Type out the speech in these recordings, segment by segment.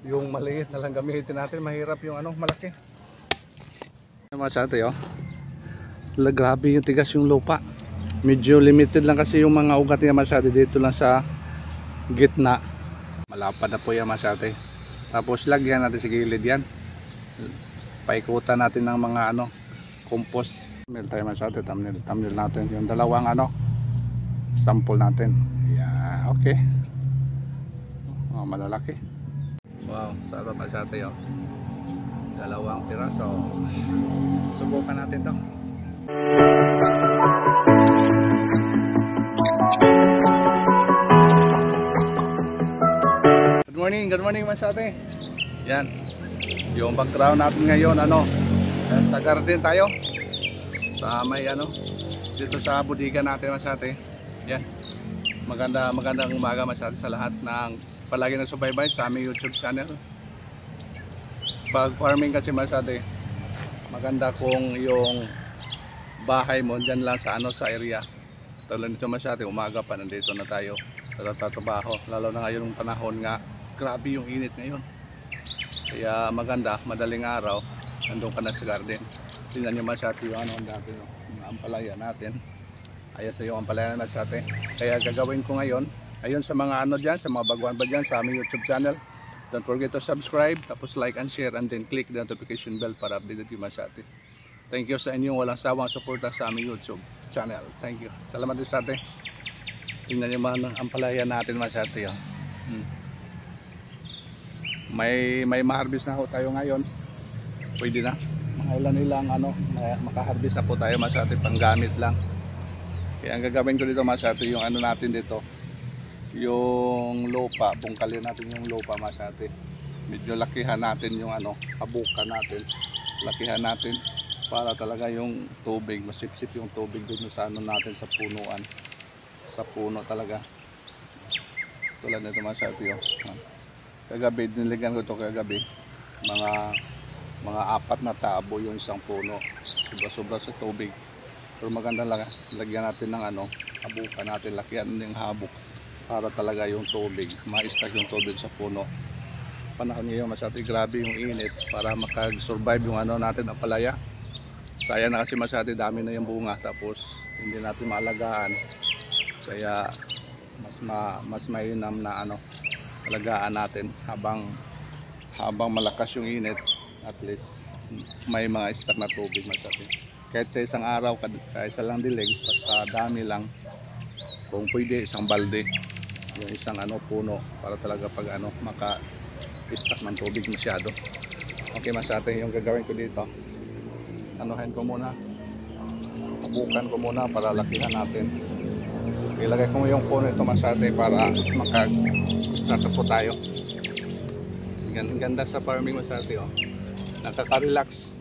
Yung maliit na lang gamitin natin, mahirap yung ano, malaki. Naman sa atin, oh. Grabe yung tigas yung lupa. Medyo limited lang kasi yung mga ugat niya masyado dito lang sa gitna. Malapad na po yan masyado. Tapos lagyan natin sa gilid yan. Paikutan natin ng mga ano, compost. Thumbnail tayo masyado, thumbnail natin. Yung dalawang ano, sample natin. Yeah, okay. Oh, malalaki. Wow, sarap masyado yun. Dalawang piraso. Subukan natin to. Good morning masyate. Yan. Yung background natin ngayon ano, sa garden tayo. Sa may ano, dito sa bodega natin masyate. Yan. Magandang umaga masyate sa lahat ng palagi nagsubaybay sa aming YouTube channel. Pag farming kasi masyate, maganda kung yung bahay mo dyan lang sa ano, sa area. Tulad nito masyate, umaga pa nandito na tayo sa trabaho, lalo na ngayon yung panahon nga grabe yung init ngayon, kaya maganda madaling araw nandun ka na sa garden. Tingnan nyo masyate yung ano dati, yung ampalaya natin. Ayos na yung ampalaya natin masyate. Kaya gagawin ko ngayon, ayun sa mga ano dyan, sa mga baguhan ba dyan sa aming YouTube channel, don't forget to subscribe, tapos like and share, and then click the notification bell para updated yung masyate. Thank you sa inyong walang sawang suporta sa aming YouTube channel. Thank you. Salamat din sa atin. Tingnan nyo mga ampalaya natin masyate yun. May ma-harvest na ho tayo ngayon. Pwede na. Mga ilang ano, maka-harvest na po tayo masyate, panggamit lang. Kaya ang gagawin ko dito masyate, yung ano natin dito, yung lupa, bungkalin natin yung lupa masyate. Medyo lakihan natin yung ano, habukan natin. Lakihan natin para talaga yung tubig, masipsip yung tubig dun sa ano natin, sa punuan. Sa puno talaga. Tulad nito masyate yun. Kagabi, niligan ko ito kagabi. Mga 4 na tabo yung isang puno. Sobra-sobra sa tubig. Pero maganda lang, lagyan natin ng ano, habukan natin, lakihan ng habok para talaga yung tubig, ma-stack yung tubig sa puno. Panahon ngayon masyado grabe yung init, para makag-survive yung ano natin ang palaya. Sayang na kasi masyado dami na yung bunga, tapos hindi natin maalagaan. Kaya mas mainam na ano, alagaan natin habang malakas yung init. At least may mga stock na tubig masyado. Kahit sa isang araw, isa lang dilig, basta dami lang. Kung pwede, isang balde, yung isang ano, puno, para talaga pag ano, maka-stock ng tubig masyado. Okay masyado, yung gagawin ko dito, anuhin ko muna, habukan ko muna para lakihan natin. Ilagay ko yung puno ito masyado para maka-start po tayo. Ganda sa farming masyado, oh. Nakaka-relax.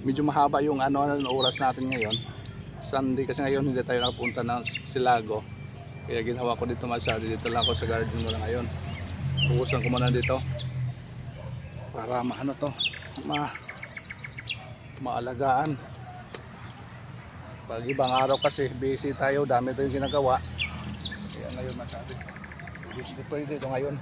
Medyo mahaba yung ano, oras natin ngayon. Sunday kasi ngayon hindi tayo nakapunta ng Silago. Kaya ginawa ko dito masyado. Dito lang ako sa garden mo lang ngayon. Pupusan ko muna dito para maano to, maalagaan. Pag ibang araw kasi busy tayo, dami tayong ginagawa. Kaya ngayon masyado dito ngayon.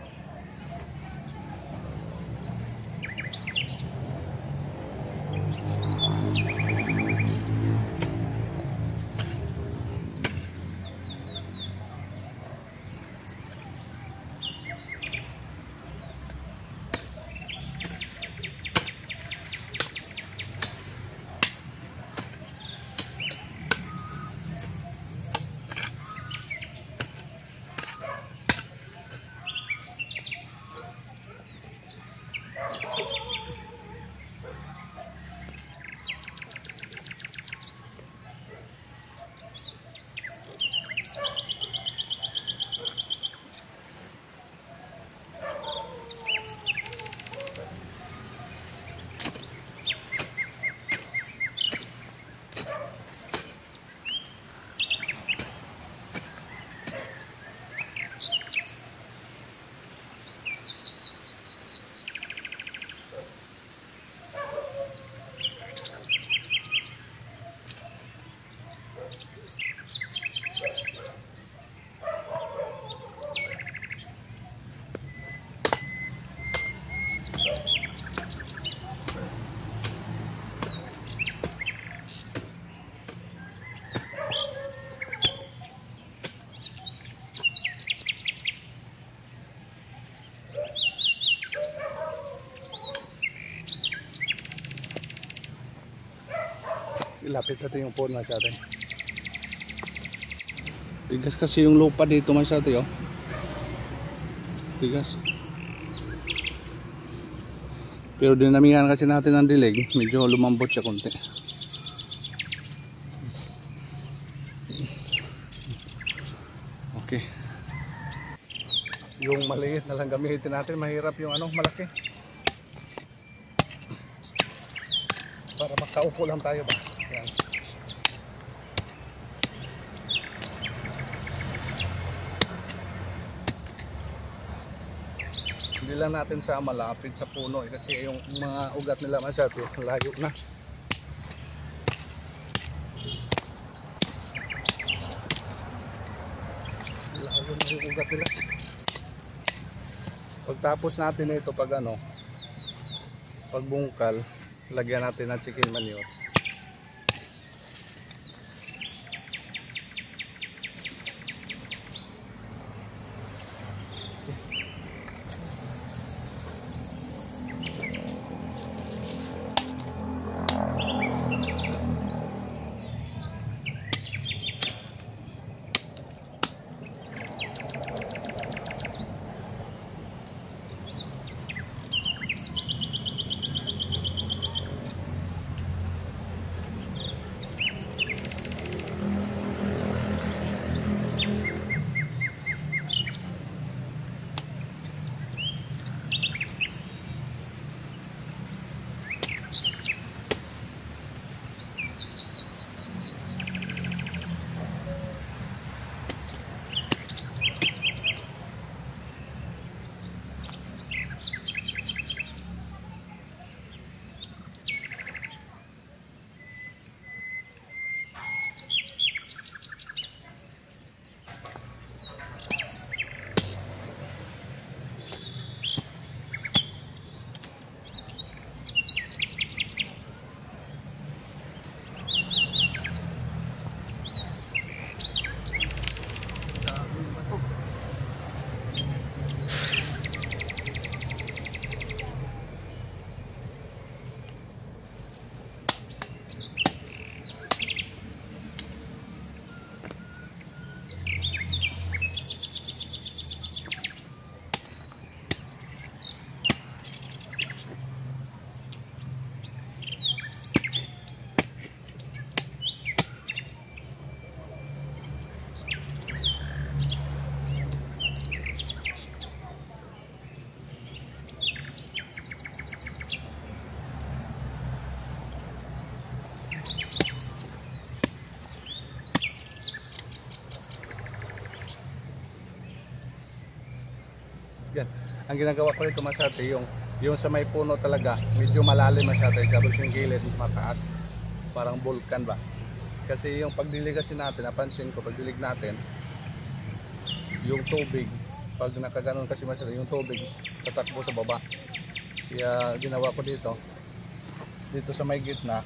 Ilapit natin yung phone sa atin. Tigas kasi yung lupa dito sa atin, oh. Tigas. Pero dinamihan kasi natin ang dilig, medyo lumambot siya konti. Okay. Yung maliit na lang gamitin natin, mahirap yung malaki. Para makaupo lang tayo ba? Yan. Hindi lang natin sa malapit sa puno kasi yung mga ugat nila masyado layo na. Layo na yung ugat nila. Pagtapos natin ito pagbungkal, lagyan natin ng chicken manure. Yan. Ang ginagawa ko nito masyado yung sa may puno talaga, medyo malalim masyado, tapos yung gilid mataas, parang vulkan ba. Kasi yung pagdilig kasi natin, napansin ko pagdilig natin, yung tubig, pag nakaganon kasi masyado, yung tubig tatakbo sa baba. Kaya ginawa ko dito sa may gitna,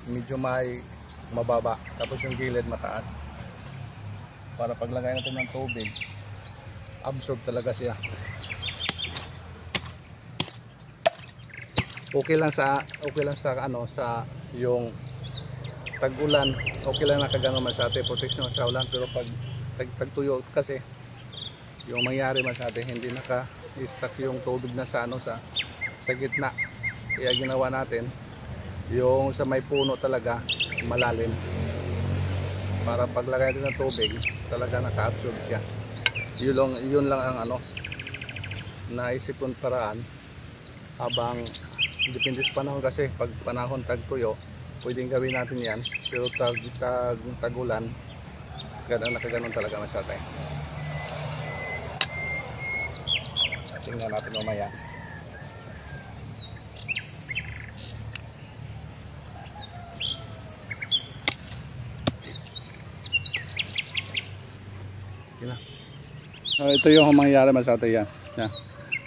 medyo may mababa, tapos yung gilid mataas. Para paglagay natin ng tubig, absorb talaga siya. Okay lang sa sa yung tag-ulan, okay lang nakagano masyado, protection sa ulan, pero pag tagtuyo kasi yung mangyari masyado, hindi naka-stack yung tubig na sa sa gitna. Kaya ginawa natin yung sa may puno talaga malalim, para paglagay natin ng tubig talaga naka-absorb siya. Yun lang ang naisip kong paraan. Habang depende sa panahon, kasi pag panahon tagtuyo pwedeng gawin natin yan, pero tag-ulan nakaganon talaga masyado. Tingnan natin mamaya. Ito yung mangyayari masyado yan.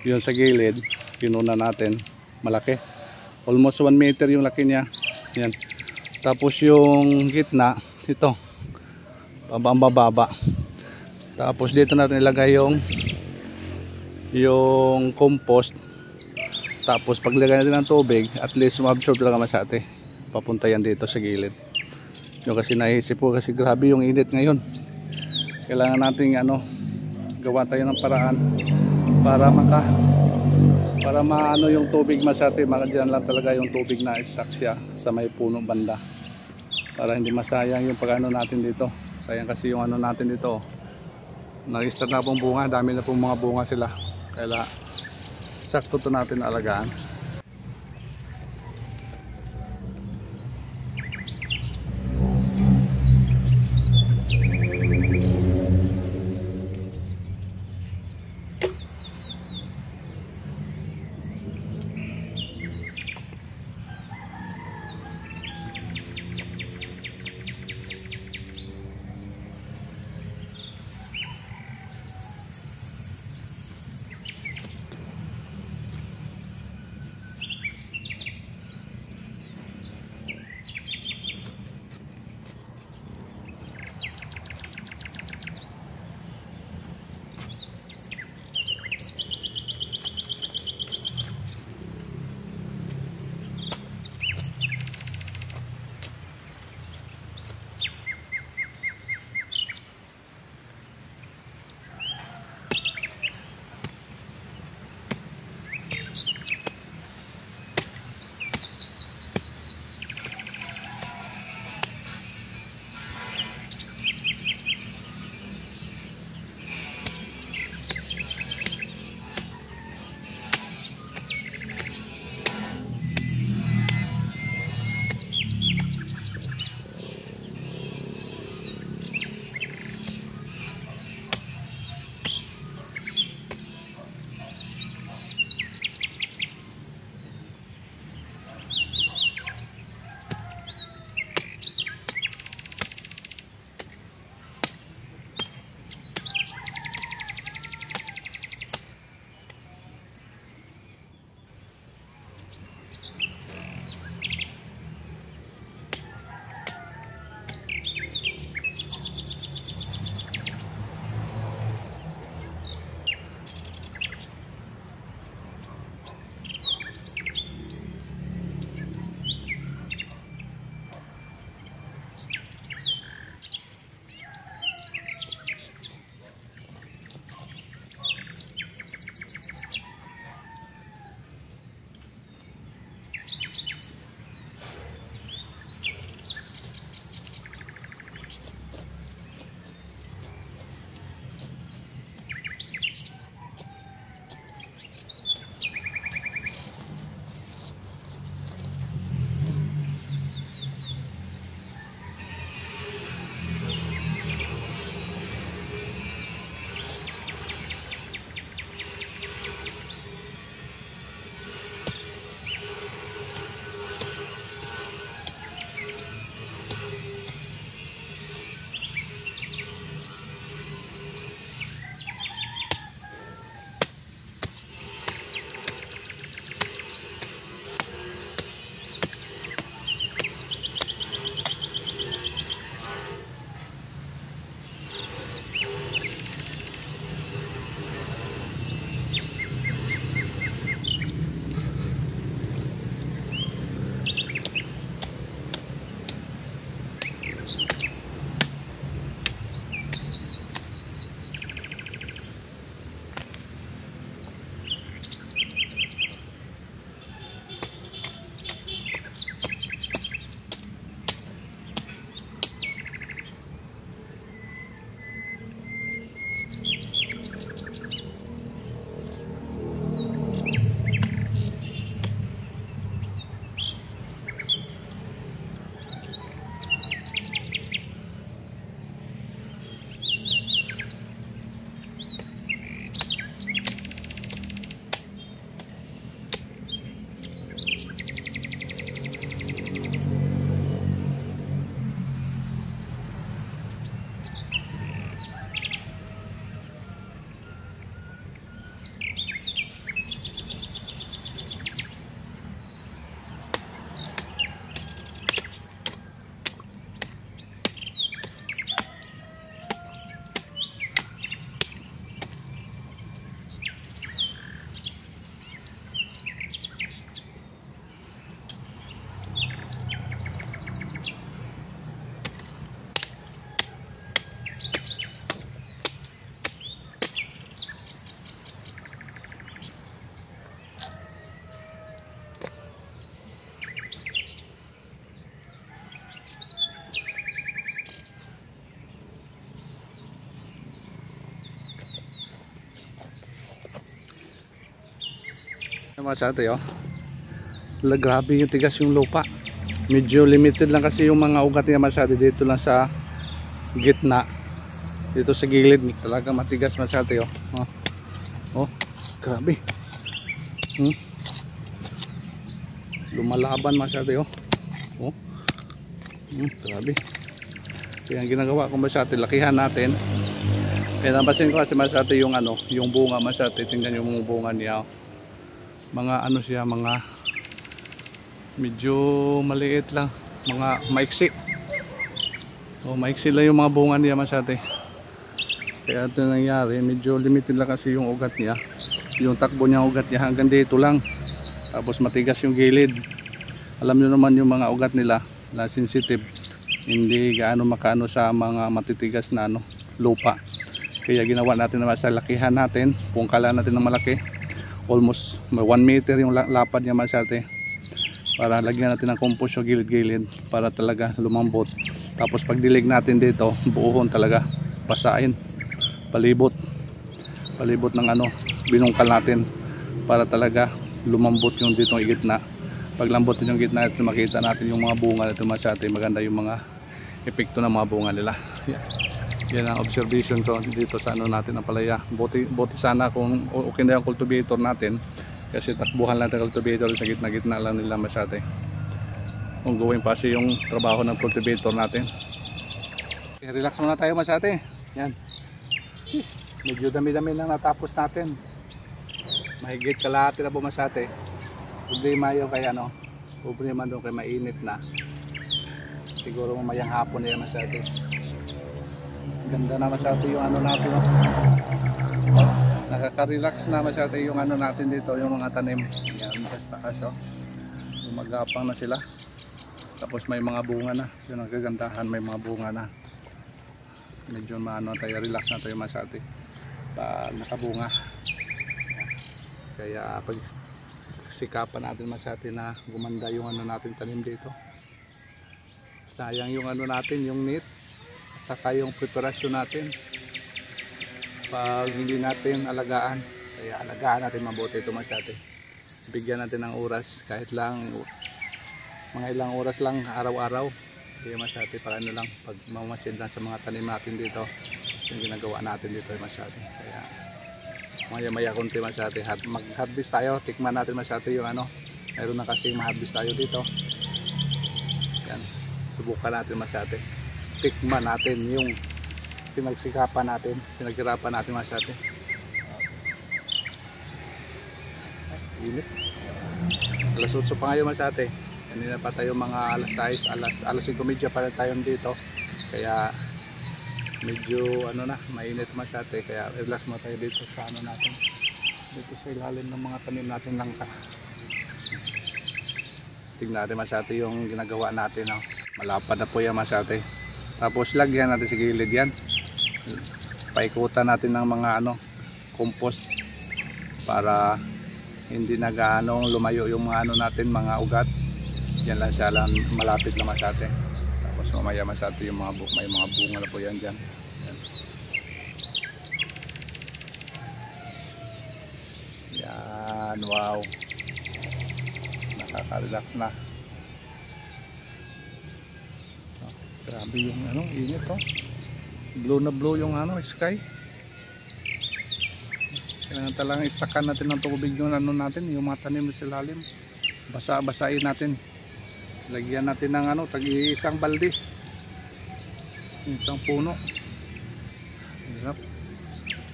Yun sa gilid, pinuna natin, malaki. Almost 1 meter yung laki niya. Yan. Tapos yung gitna, ito, bababa. Tapos dito natin ilagay yung compost. Tapos paglagay natin ng tubig, at least ma-absorb talaga masyado. papunta yan dito sa gilid. Yung kasi naisip ko kasi grabe yung init ngayon. Kailangan nating gawa tayo ng paraan para maano yung tubig masati, diyan lang talaga yung tubig na stuck siya sa may puno banda. Para hindi masayang yung pag-ano natin dito. Sayang kasi yung natin dito. Nag-start na pong bunga, dami na pong mga bunga sila. Kaya sakto to natin alagaan. Masate oh. Grabe yung tigas yung lupa. Medyo limited lang kasi yung mga ugat niya masate dito lang sa gitna. Dito sa gilid talaga matigas masate oh. Oh, grabe. Lumalaban masate oh. Oh. Grabe. Kaya ang ginagawa ko masate, lakihan natin. Kaya napansin ko kasi masate yung ano, yung bunga masate. Tingnan yung bunga niya. Mga ano siya, mga medyo maliit lang, mga maiksi. Maiksi lang yung mga bunga niya masate. Kaya ito nangyari, medyo limited lang kasi yung ugat niya. Yung takbo niya ugat niya hanggang dito lang. Tapos matigas yung gilid. Alam niyo naman yung mga ugat nila na sensitive. Hindi gaano makaano sa mga matitigas na ano, lupa. Kaya ginawa natin naman sa lakihan natin. Pungkalan natin ng malaki. Almost 1 meter yung lapad niya masate. Para lagyan natin ng compost yung gilid-gilid para talaga lumambot. Tapos pag dilig natin dito, buuhon talaga, pasain, palibot ng ano, binungkal natin para talaga lumambot yung ditong gitna. Pag lambot yung gitna, ito makita natin yung mga bunga nito masate. Maganda yung mga epekto ng mga bunga nila. Yan ang observation ko dito sa ano natin ang palaya. Buti sana kung okay na yung cultivator natin. Kasi takbuhan lang ng cultivator sa gitna-gitna lang nila masate. Kung gawin pa siya yung trabaho ng cultivator natin. Okay, relax muna tayo masate. Yan. Medyo dami-dami lang natapos natin. Mahigit kalahati na po masate. Problema yung kaya ano. Problema doon kay mainit na. Siguro mamayang hapon na yan masate. Ganda na masate yung ano natin. Nakaka-relax na masyado yung ano natin dito, yung mga tanim. Yan, taas oh. Gumagapang na sila. Tapos may mga bunga na. Yun ang kagandahan, may mga bunga na. Medyo maano tayo, relax na tayo masyado pag nakabunga. Kaya pag sikapan natin masyado na gumanda yung ano natin tanim dito. Sayang yung ano natin, yung net. Saka yung preparasyon natin. Pag hindi natin alagaan, kaya alagaan natin mabuti ito masyado. Bigyan natin ng oras, kahit lang mga ilang oras lang araw-araw. Kaya masyado para ano lang, pag mamasid lang sa mga tanim natin dito, yung ginagawa natin dito masyado. Kaya maya-maya konti masyado, mag-harvest tayo, tikman natin masyado yung ano, mayroon na kasi ma-harvest tayo dito. Yan, subukan natin masyado, tikman natin yung pinagsikapan natin, pinaghirapan natin masyado. Init. Alas 8 pa ngayon masyado. Kanina pa tayo mga alas 6, alas 5:30 pa rin tayo dito. Kaya medyo ano na, mainit masyado. Kaya relax mo tayo dito sa ano natin. Dito sa ilalim ng mga tanim natin langka. Tingnan natin masyado yung ginagawa natin. No? Malapad na po yan masyado. Tapos lagyan natin sa gilid yan. Paikutan natin ng mga ano, compost para hindi na gaano lumayo yung mga ano natin, mga ugat. Yan lang siya lang, malapit lang masyado. Tapos mamaya masyado yung mga may mga bunga na po yan dyan. Yan, wow. Nakaka-relax na. Grabe yung ano, init oh. Blue na blue yung ano, sky. Kailangan talagang istakan natin ng tubig yung ano natin, yung mga tanim sa ilalim. Basa-basain natin. Lagyan natin ng ano, tag-isang balde. Isang puno. Mahirap.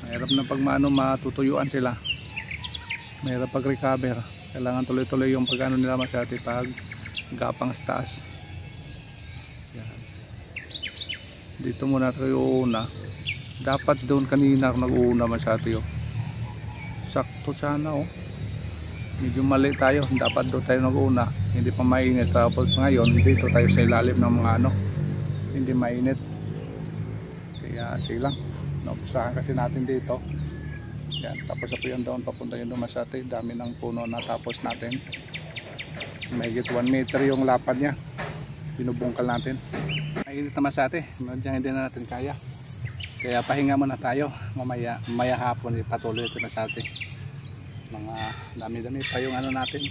Mahirap na pag maano matutuyuan sila. Mahirap pag recover. Kailangan tuloy-tuloy yung pag ano nila masyado pag gapang sa taas. Dito muna tayo una. Dapat doon kanina nag-uuna masyado yun. Sakto sana oh. Medyo mali tayo. Dapat doon tayo nag-uuna. Hindi pa mainit. Tapos ngayon dito tayo sa ilalim ng mga ano. Hindi mainit. Kaya silang. Naupusahan kasi natin dito. Yan. Tapos po yung doon. Papunta yun doon masyado. Dami ng puno na tapos natin. Mahigit 1 meter yung lapad niya. Binubungkal natin. Mainit na masyado. Hindi na natin kaya. Kaya pahinga muna tayo. Mamaya hapon patuloy ito masyado. mga dami-dami pa yung ano natin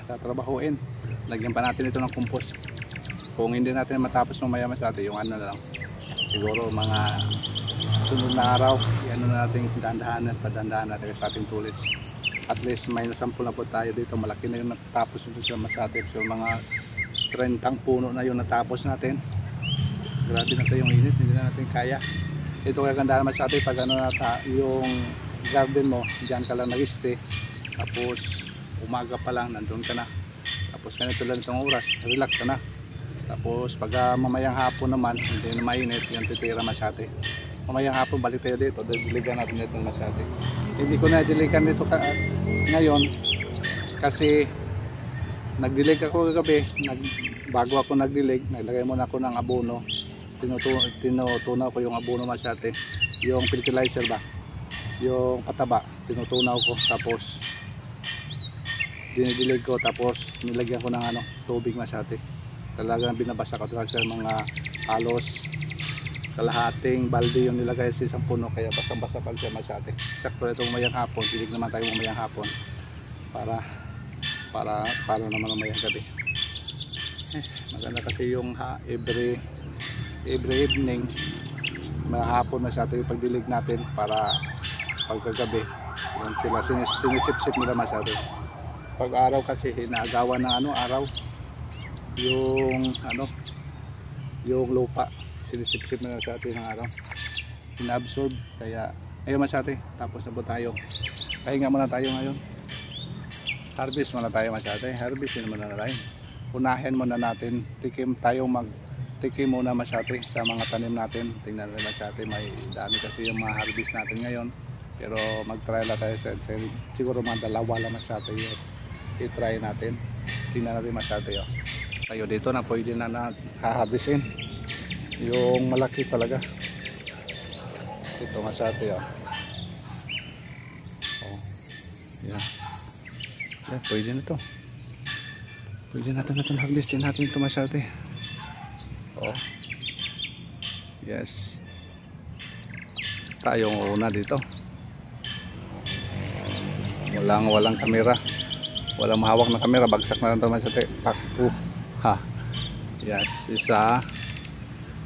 tatrabahuin. Lagyan pa natin ito ng compost. Kung hindi natin matapos mamaya masyado, yung ano na lang, siguro mga sunod na araw, ano na natin dahan-dahan natin sa ating tulis. At least may nasampul na po tayo dito. Malaki na yung natapos dito sa Masate. So mga 30 puno na yung natapos natin. Grabe na ito yung init, hindi na natin kaya. Ito kagandahan Masate pag ano yung garden mo, diyan ka lang nag-stay. Tapos umaga pa lang nandun ka na. Tapos ganito lang itong oras, relax ka na. Tapos pag mamayang hapon naman, hindi na mainit, yung titira Masate. Mamayang hapon balik tayo dito, diligan natin itong Masate. Hindi ko na diligan dito ngayon kasi nagdilig ako kagabi. Bago ako nagdilig, naglagay muna ako ng abono. Tinutunaw ko yung abono Masate, yung fertilizer ba, yung pataba, tinutunaw ko. Tapos dinidilig ko, tapos nilagyan ko ng tubig Masate. Talagang binabasa ko sa mga halos kalahating balde yung nilagay sa isang puno, kaya basang-basa pag siya Masate. Sakto itong umayang hapon, dilig naman tayo umayang hapon para naman umayang gabi. Maganda kasi yung every evening mahapon Masate yung pagdilig natin, para pagkagabi yun sila sinisip-sip nila Masate. Pag araw kasi inaagawan ng araw yung lupa, sinisip-sip na sa atin ng araw, inabsorb. Kaya ayun Masate, tapos na po tayo, pahinga muna tayo ngayon, harvest muna tayo Masate. Harvest din muna tayo, unahin muna natin, tikim muna Masate sa mga tanim natin. Tingnan nila Masate, may dami kasi yung mga harvest natin ngayon, pero mag-try lang tayo siguro mga dalawa lang Masate yun i-try natin. Tingnan natin Masate tayo dito na pwede na haharvestin yung malaki talaga ito Masate yan, pwede na to, pwede natin harvestin natin ito Masate. Yes, tayong una dito, walang kamera, walang mahawak na kamera, bagsak na lang ito Masate. Pakpo ha. Yes, isa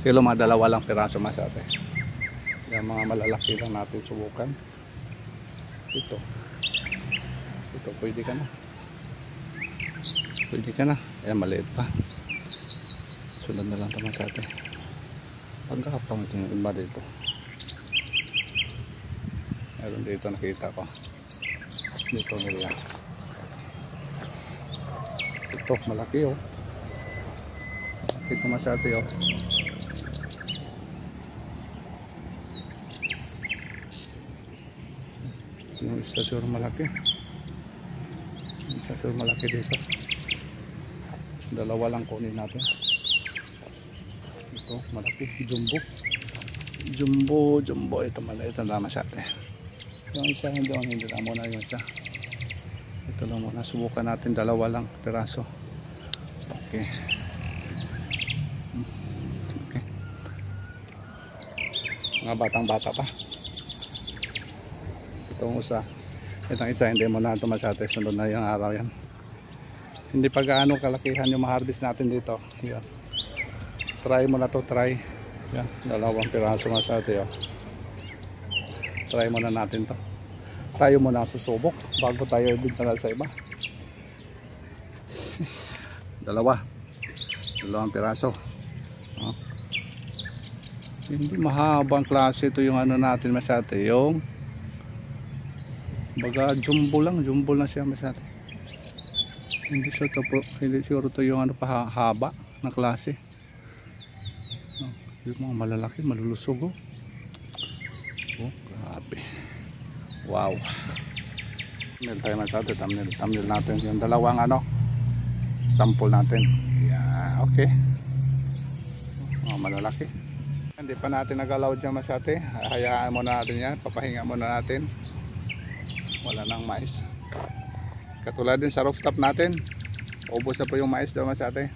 silo mga dalawa lang piraso Masate. Yung mga malalaki lang natin subukan. Ito pwede ka na, ayan maliit pa. Sunod na lang ito Masate. Pagkakapang ito yung iba dito, meron dito nakita ko dito nila. Ito malaki ito Masate yung isa sur malaki dito. Dalawa lang kunin natin. Ito malaki, jumbo ito maliit na Masate. Yung isa hindi na muna yung isa. Ito lang muna, subukan natin, dalawa lang piraso. Okay. Mga batang-bata pa. Itong isa hindi mo na ito Masate, sunod na yung araw yan. Hindi pa gaano kalakihan yung ma-harvest natin dito. Yan. Try mo na to, yan, dalawang piraso Masate try mo na natin to. Tayo muna susubok bago tayo dinala sa iba. dalawang piraso. Hindi mahabang klase ito yung natin Masate, yung baga jumbo lang siya Masate. Hindi siguro to yung haba na klase. Yung mga malalaki malulusog grabe. Wow. Thumbnail tayo Masate, thumbnail natin yung dalawang sample natin. Yeah, okay. Malalaki. Hindi pa natin nagalaw dyan Masate. Hayaan muna natin yan, papahinga muna natin. Wala nang mais. Katulad din sa rooftop natin, ubos na po yung mais daw Masate.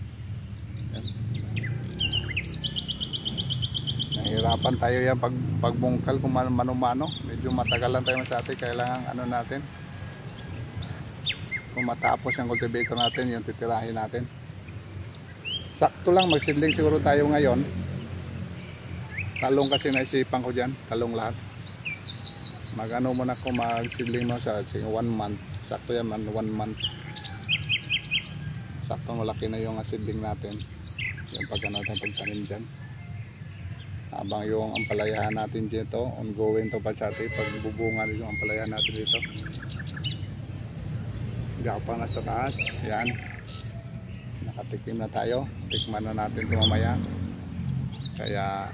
Nahirapan tayo yan pagbungkal kung mano-mano. Medyo matagalan tayo Masate. Kailangan natin kung matapos yung cultivator natin, yung titirahin natin. Sakto lang, magsidling siguro tayo ngayon. Talong kasi naisipan ko dyan, talong lahat. Mag-ano muna ko, magsidling mo sa 1 month. Sakto yan man, 1 month. Sakto malaki na yung sidling natin. Yung pag-ano natin, pagtanim dyan. Habang yung ampalayahan natin dito, ongoing to pa sa atin, pagbubunga rin yung ampalayahan natin dito. Gapa na sa taas, yan. Nakatikim na tayo, tikman na natin ito mamaya. Kaya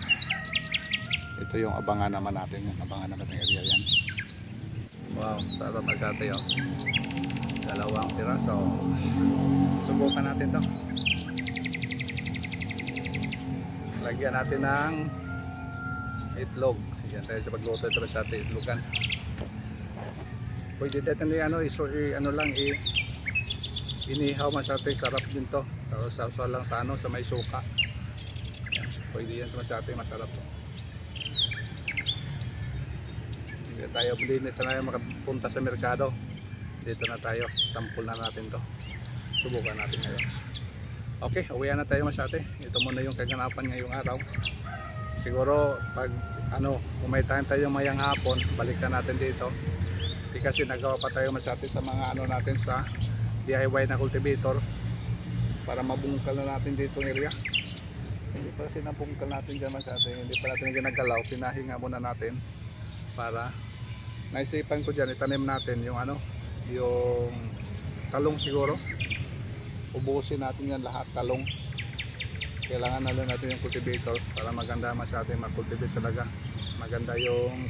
ito yung abangan naman natin, yung abangan naman ng area yan. Wow, sarap magkatay oh. 2 piraso. Subukan natin to. Lagyan natin ng itlog. Yan tayo sa pagluto ito sa ating itlogan. Pwede natin inihaw masate, sarap din to. Tapos sausaw lang sa sa may suka. Yan. Pwede yan masate, masarap to. Hindi tayo bilhin, ito na makapunta sa merkado. Dito na tayo, sample na natin to. Subukan natin ngayon. Okay, uwian na tayo masate. Ito muna yung kaganapan ngayong araw. Siguro pag kung may time tayo mayang hapon, balikan natin dito. Kasi nagawa pa tayo masate sa mga natin sa DIY na cultivator para mabungkal na natin dito ng area. Hindi pa kasi nabungkal natin dyan masate, hindi pa natin ginagalaw, pinahinga muna natin para naisipan ko dyan itanim natin yung yung talong siguro. Ubusin natin yan lahat, talong. Kailangan na lang natin yung cultivator para maganda masate, mag-cultivate talaga. Maganda yung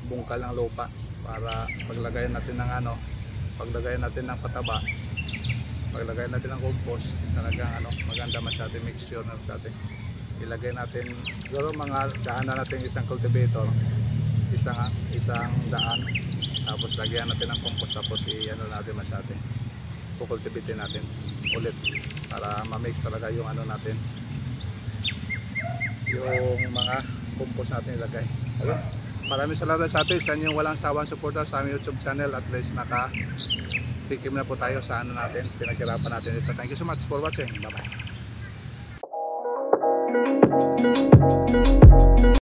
bungkal ng lupa para paglagayan natin ng paglagayan natin ng pataba, paglagayan natin ng compost, talagang maganda masyado mixture na masyado. Ilagay natin siguro mga daan na natin isang cultivator, isang daan, tapos lagyan natin ng compost, tapos natin masyado, kukultivate natin ulit para ma-mix talaga yung natin, yung mga compost natin ilagay. Ayun. Maraming salamat sa atin, sa inyong walang sawang suporta sa aming YouTube channel. At least nakatikim na po tayo sa natin, pinaghirapan natin ito. Thank you so much for watching. Bye bye.